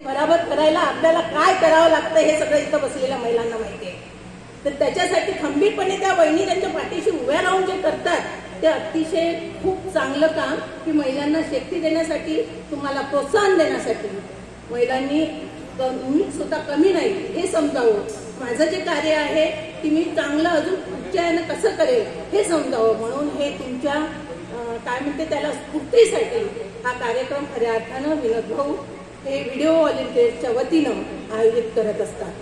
बराबर करायला आपल्याला काय करावं लागतं हे सगळं इथं बसलेल्या महिलांना माहिती आहे. तर त्याच्यासाठी खंबीरपणे त्या बहिणी त्यांच्या पाठीशी उभ्या राहून जे करतात ते अतिशय खूप चांगलं काम की महिलांना शक्ती देण्यासाठी, तुम्हाला प्रोत्साहन देण्यासाठी महिलांनी मी स्वतः कमी नाही हे समजावं. माझं जे कार्य आहे की मी चांगलं अजून पुढच्या यानं कसं करेल हे समजावं, म्हणून हे तुमच्या काय म्हणते त्याला स्फूर्तीसाठी हा कार्यक्रम खऱ्या अर्थानं विनोद भाऊ हे व्हिडिओ व्हॉलेंटियर्सच्या वतीनं आयोजित करत असतात.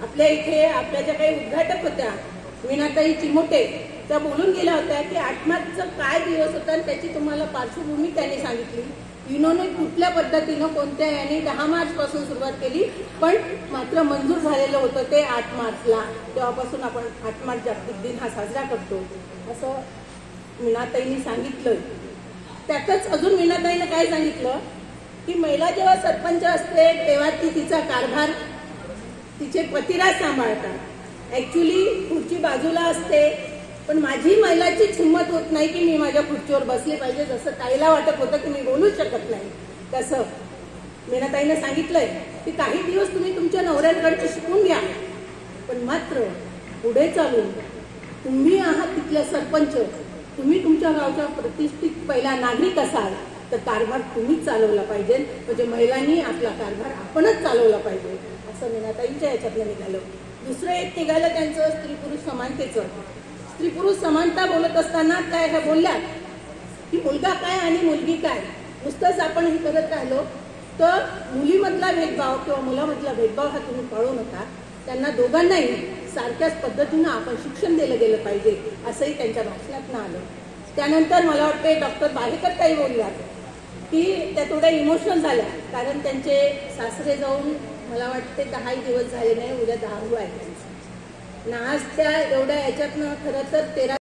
आपल्या इथे आपल्या ज्या काही उद्घाटक होत्या वीणाताई चिमोटे त्या बोलून गेल्या होत्या की 8 मार्चचा काय दिवस होता आणि त्याची तुम्हाला पार्श्वभूमी त्यांनी सांगितली. युनोने कुठल्या पद्धतीनं कोणत्या याने 10 मार्च पासून सुरुवात केली, पण मात्र मंजूर झालेलं होतं ते 8 मार्चला. तेव्हापासून आपण 8 मार्च जागतिक दिन हा साजरा करतो असं वीणाताईंनी सांगितलं. त्यातच अजून वीणाताईनं काय सांगितलं की महिला जेव्हा सरपंच असते तेव्हा ती तिचा कारभार तिचे पतिराज सांभाळतात. ऍक्च्युली खुर्ची बाजूला असते, पण माझी महिलाचीच हिंमत होत नाही की मी माझ्या खुर्चीवर बसले पाहिजे. जसं ताईला वाटत होतं की मी बोलूच शकत नाही, तसं मीनाताईने सांगितलंय की काही दिवस तुम्ही तुमच्या नवऱ्यांकडचं शिकून घ्या, पण मात्र पुढे चालून तुम्ही आहात तिथल्या सरपंच, तुम्ही तुमच्या गावच्या प्रतिष्ठित पहिला नागरिक असाल तर कारभार तुम्हीच चालवला पाहिजे. म्हणजे महिलांनी आपला कारभार आपणच चालवला पाहिजे असं मीनाताईंच्या याच्यातलं निघालं. दुसरं एक निघालं त्यांचं स्त्री पुरुष समानतेचं. स्त्री पुरुष समानता बोलत असताना काय ह्या बोलल्यात की मुलगा काय आणि मुलगी काय. नुसतंच आपण हे करत राहिलो तर मुलीमधला भेदभाव किंवा मुलामधला भेदभाव हा तुम्ही पाळू नका. त्यांना दोघांनाही सारख्याच पद्धतीनं आपण शिक्षण दिलं गेलं पाहिजे असंही त्यांच्या भाषणातनं आलं. त्यानंतर मला वाटते डॉक्टर बाहेकर ताई बोलल्यात की त्या थोड्या इमोशनल झाल्या, कारण त्यांचे सासरे जाऊन मला वाटते 10 दिवस झाले नाही, उद्या 10 आहे त्यांचं. आज त्या एवढ्या याच्यातनं खरं तर 13